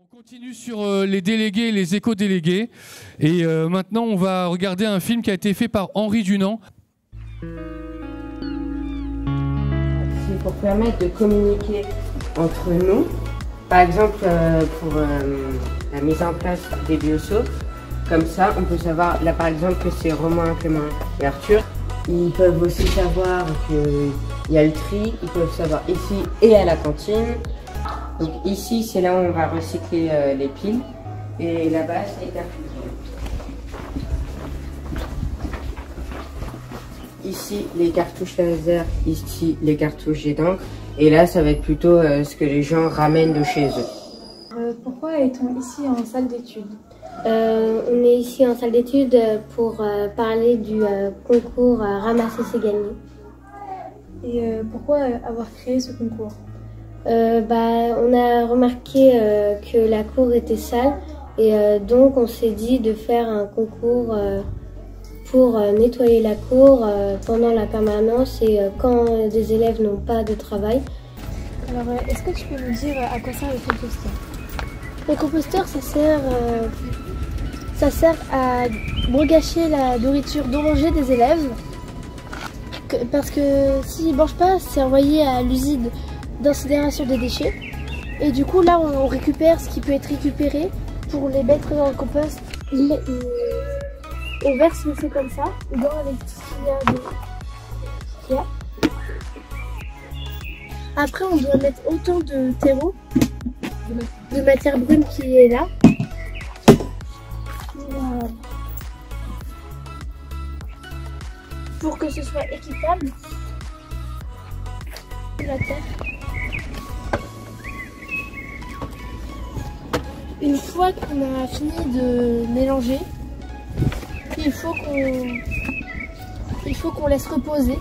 On continue sur les délégués et les éco-délégués. Et maintenant, on va regarder un film qui a été fait par Henri Dunant. C'est pour permettre de communiquer entre nous. Par exemple, pour la mise en place des biosopes. Comme ça, on peut savoir, là par exemple, que c'est Romain, Clément et Arthur. Ils peuvent aussi savoir qu'il y a le tri. Ils peuvent savoir ici et à la cantine. Donc ici, c'est là où on va recycler les piles. Et là-bas, c'est les cartouches. Ici, les cartouches laser. Ici, les cartouches d'encre. Et là, ça va être plutôt ce que les gens ramènent de chez eux. Pourquoi est-on ici en salle d'études? On est ici en salle d'études pour parler du concours Ramasser c'est gagné. Et pourquoi avoir créé ce concours? On a remarqué que la cour était sale et donc on s'est dit de faire un concours pour nettoyer la cour pendant la permanence et quand des élèves n'ont pas de travail. Alors, est-ce que tu peux nous dire à quoi sert le composteur? Le composteur, ça sert à gâcher la nourriture d'oranger des élèves. Parce que s'ils ne mangent pas, c'est envoyé à l'usine d'incinération des déchets. Et du coup, là, on récupère ce qui peut être récupéré pour les mettre dans le compost. On verse le feu comme ça, dans avec tout ce qu'il y a. Après, on doit mettre autant de terreau, de matière brune qui est là. Pour que ce soit équitable. La terre. Une fois qu'on a fini de mélanger, il faut qu'on laisse reposer.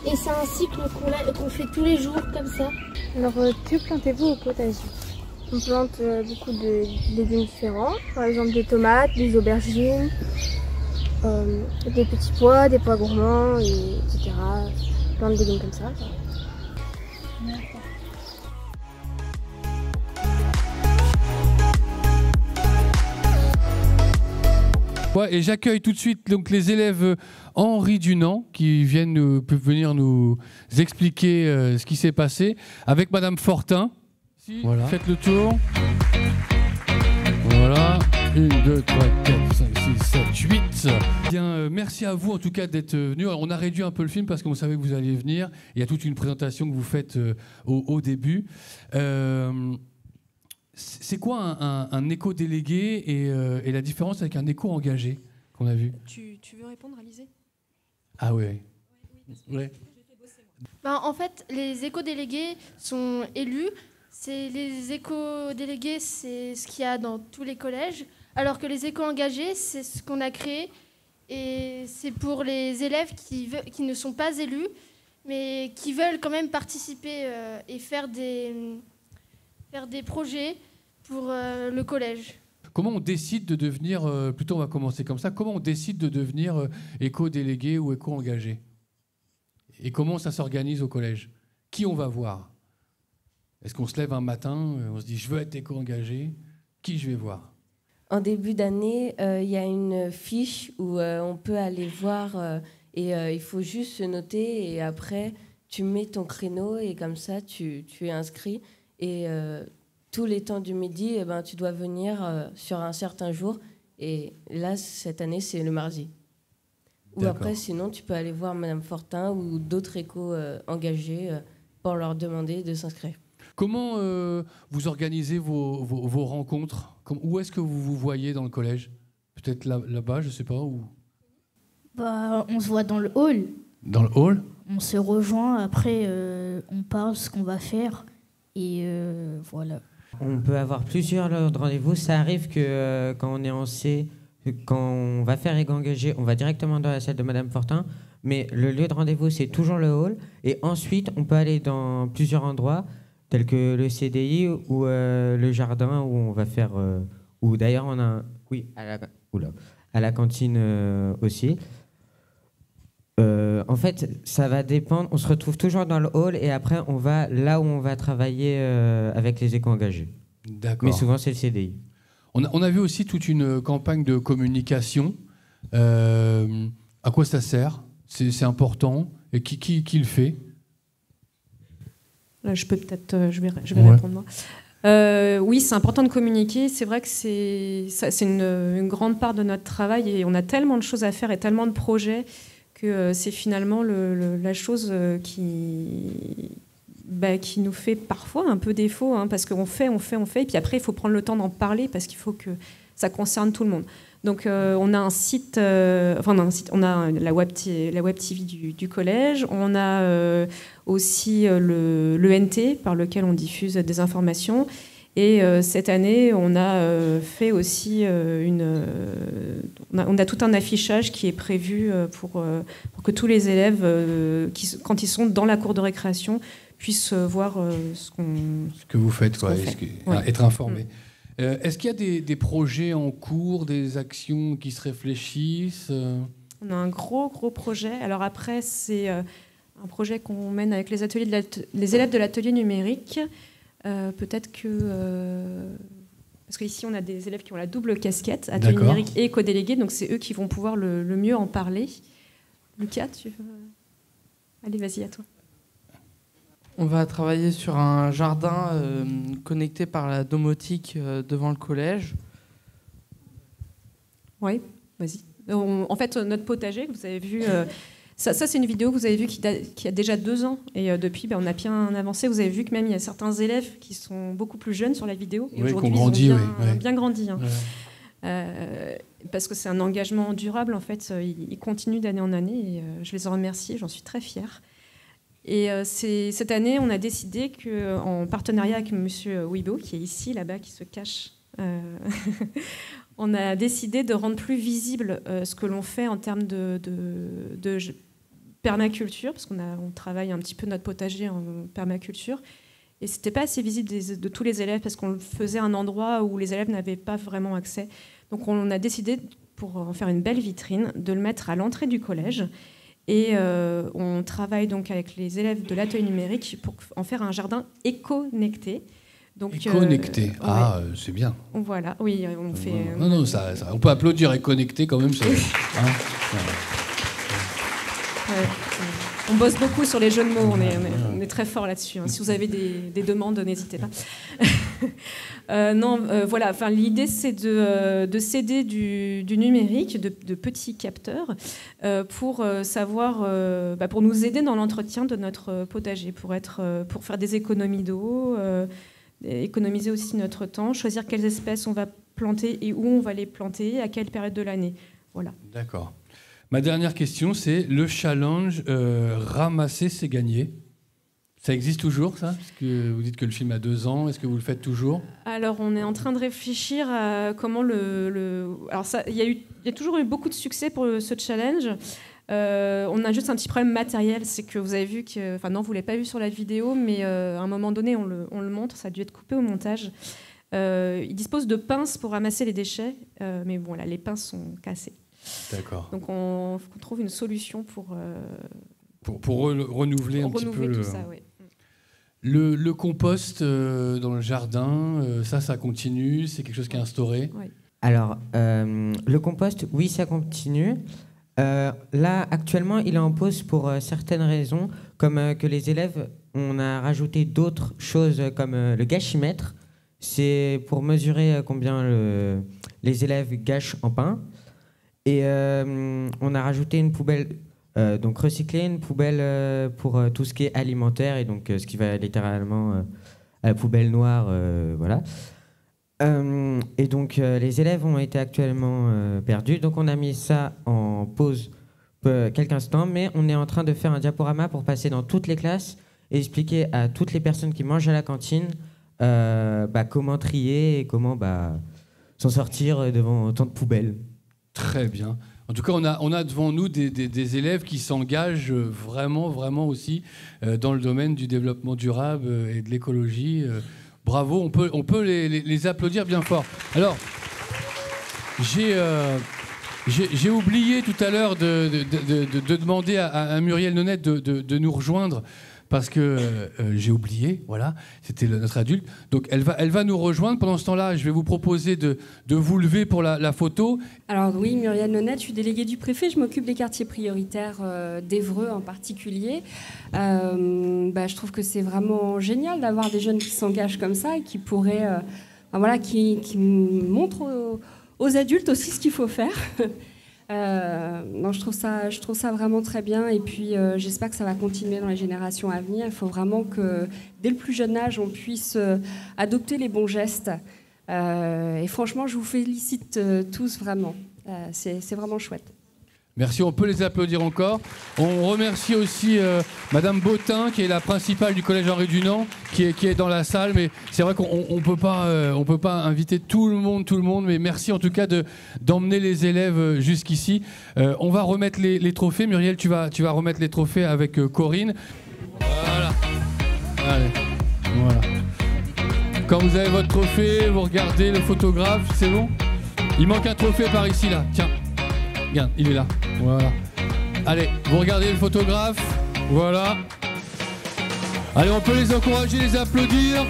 Et c'est un cycle qu'on fait tous les jours comme ça. Alors, que plantez-vous au potager? On plante beaucoup de légumes différents, par exemple des tomates, des aubergines, des petits pois, des pois gourmands, etc. Plein de légumes comme ça. Ouais, et j'accueille tout de suite donc, les élèves Henri Dunant qui peuvent venir nous expliquer ce qui s'est passé avec Madame Fortin. Voilà. Faites le tour. Voilà. 1, 2, 3, 4, 5, 6, 7, 8. Bien, merci à vous en tout cas d'être venus. On a réduit un peu le film parce qu'on savait que vous alliez venir. Il y a toute une présentation que vous faites au début. C'est quoi un éco-délégué et la différence avec un éco-engagé qu'on a vu? Tu veux répondre, Alizé? Ah oui. Ouais. En fait, les éco-délégués sont élus. Les éco-délégués, c'est ce qu'il y a dans tous les collèges, alors que les éco-engagés, c'est ce qu'on a créé. Et c'est pour les élèves qui ne sont pas élus, mais qui veulent quand même participer et faire des projets pour le collège. Comment on décide de devenir, plutôt on va commencer comme ça, comment on décide de devenir éco-délégué ou éco-engagé? Et comment ça s'organise au collège? Qui on va voir? Est-ce qu'on se lève un matin, on se dit je veux être éco-engagé? Qui je vais voir? En début d'année, il y a une fiche où on peut aller voir et il faut juste se noter et après tu mets ton créneau et comme ça tu es inscrit et tous les temps du midi, tu dois venir sur un certain jour. Et là, cette année, c'est le mardi. Ou après, sinon, tu peux aller voir Madame Fortin ou d'autres éco-engagés pour leur demander de s'inscrire. Comment vous organisez vos rencontres? Où est-ce que vous vous voyez dans le collège? Peut-être là-bas, je ne sais pas où. On se voit dans le hall. Dans le hall? On se rejoint, après on parle ce qu'on va faire et voilà. On peut avoir plusieurs lieux de rendez-vous. Ça arrive que quand on est en C, quand on va faire éco-engagé, on va directement dans la salle de Madame Fortin. Mais le lieu de rendez-vous, c'est toujours le hall. Et ensuite, on peut aller dans plusieurs endroits, tels que le CDI ou le jardin, où on va faire... ou d'ailleurs, on a... Oui, à la cantine aussi. En fait, ça va dépendre. On se retrouve toujours dans le hall et après, on va là où on va travailler avec les éco-engagés. D'accord. Mais souvent, c'est le CDI. On a vu aussi toute une campagne de communication. À quoi ça sert? C'est important. Et qui le fait? Là, je vais répondre moi. Oui, c'est important de communiquer. C'est vrai que c'est une grande part de notre travail et on a tellement de choses à faire et tellement de projets que c'est finalement la chose qui nous fait parfois un peu défaut, hein, parce qu'on fait, et puis après, il faut prendre le temps d'en parler parce qu'il faut que ça concerne tout le monde. Donc, on a un site, on a la web TV du collège, on a aussi le NT par lequel on diffuse des informations. Et cette année, on a fait aussi on a tout un affichage qui est prévu pour que tous les élèves, quand ils sont dans la cour de récréation, puissent voir ce que vous faites, quoi, être informés. Mm. Est-ce qu'il y a des projets en cours, des actions qui se réfléchissent? On a un gros projet. Alors après, c'est un projet qu'on mène avec les élèves de l'atelier numérique. Peut-être que... parce qu'ici, on a des élèves qui ont la double casquette, atelier numérique et éco-délégué, donc c'est eux qui vont pouvoir le mieux en parler. Lucas, tu veux... Allez, vas-y, à toi. On va travailler sur un jardin connecté par la domotique devant le collège. Oui, vas-y. En fait, notre potager, que vous avez vu... Ça, c'est une vidéo que vous avez vue qui a déjà 2 ans. Et depuis, on a bien avancé. Vous avez vu que même il y a certains élèves qui sont beaucoup plus jeunes sur la vidéo. Et aujourd'hui, ils ont bien grandi. Hein. Ouais. Parce que c'est un engagement durable, en fait. Ils continuent d'année en année. Et je les en remercie. J'en suis très fière. Et cette année, on a décidé qu'en partenariat avec M. Wibo, qui est ici, là-bas, qui se cache, on a décidé de rendre plus visible ce que l'on fait en termes de permaculture, parce qu'on travaille un petit peu notre potager en permaculture. Et ce n'était pas assez visible de tous les élèves, parce qu'on le faisait à un endroit où les élèves n'avaient pas vraiment accès. Donc on a décidé, pour en faire une belle vitrine, de le mettre à l'entrée du collège. Et on travaille donc avec les élèves de l'atelier numérique pour en faire un jardin éco-connecté. Éco-connecté, c'est bien. Voilà, oui, on fait... Non, on peut applaudir et connecter quand même. On bosse beaucoup sur les jeux de mots, on est très fort là-dessus. Hein. Si vous avez des demandes, n'hésitez pas. Voilà. Enfin, l'idée, c'est de céder du numérique, de petits capteurs, pour savoir, pour nous aider dans l'entretien de notre potager, pour faire des économies d'eau, économiser aussi notre temps, choisir quelles espèces on va planter et où on va les planter, à quelle période de l'année. Voilà. D'accord. Ma dernière question, c'est le challenge ramasser, c'est gagner. Ça existe toujours, ça? Parce que vous dites que le film a 2 ans. Est-ce que vous le faites toujours? Alors, on est en train de réfléchir à comment Alors, il y a toujours eu beaucoup de succès pour ce challenge. On a juste un petit problème matériel, c'est que vous avez vu que... Enfin non, vous ne l'avez pas vu sur la vidéo, mais à un moment donné, on le montre, ça a dû être coupé au montage. Il dispose de pinces pour ramasser les déchets, mais bon, là, les pinces sont cassées. D'accord. Donc on trouve une solution pour renouveler un petit peu tout ça, oui. Le compost dans le jardin, ça continue, c'est quelque chose qui est instauré. Oui. Alors, le compost, oui, ça continue. Là, actuellement, il est en pause pour certaines raisons, comme que les élèves, on a rajouté d'autres choses comme le gâchimètre. C'est pour mesurer combien les élèves gâchent en pain. Et on a rajouté une poubelle, donc recycler, une poubelle pour tout ce qui est alimentaire, et donc ce qui va littéralement à la poubelle noire, voilà. Et donc les élèves ont été actuellement perdus, donc on a mis ça en pause quelques instants, mais on est en train de faire un diaporama pour passer dans toutes les classes et expliquer à toutes les personnes qui mangent à la cantine comment trier et comment s'en sortir devant autant de poubelles. Très bien. En tout cas, on a devant nous des élèves qui s'engagent vraiment, vraiment aussi dans le domaine du développement durable et de l'écologie. Bravo, on peut les applaudir bien fort. Alors, j'ai oublié tout à l'heure de demander à Muriel Nonette de nous rejoindre, parce que j'ai oublié, voilà, c'était notre adulte. Donc elle va nous rejoindre. Pendant ce temps-là, je vais vous proposer de vous lever pour la photo. Alors oui, Muriel Nonette, je suis déléguée du préfet, je m'occupe des quartiers prioritaires d'Évreux en particulier. Je trouve que c'est vraiment génial d'avoir des jeunes qui s'engagent comme ça et qui pourraient, qui montrent aux adultes aussi ce qu'il faut faire. Je trouve ça vraiment très bien, et puis j'espère que ça va continuer dans les générations à venir. Il faut vraiment que dès le plus jeune âge on puisse adopter les bons gestes, et franchement je vous félicite tous vraiment, c'est vraiment chouette. Merci, on peut les applaudir encore. On remercie aussi Madame Bottin, qui est la principale du collège Henri Dunant, qui est dans la salle. Mais c'est vrai qu'on peut pas inviter tout le monde. Mais merci en tout cas d'emmener les élèves jusqu'ici. On va remettre les trophées. Muriel, tu vas remettre les trophées avec Corinne. Voilà. Allez, voilà. Quand vous avez votre trophée, vous regardez le photographe, c'est bon? Il manque un trophée par ici, là. Tiens. Regarde, il est là. Voilà. Allez, vous regardez le photographe. Voilà. Allez, on peut les encourager, les applaudir.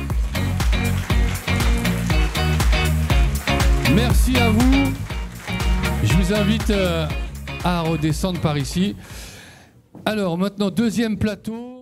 Merci à vous. Je vous invite à redescendre par ici. Alors, maintenant, deuxième plateau.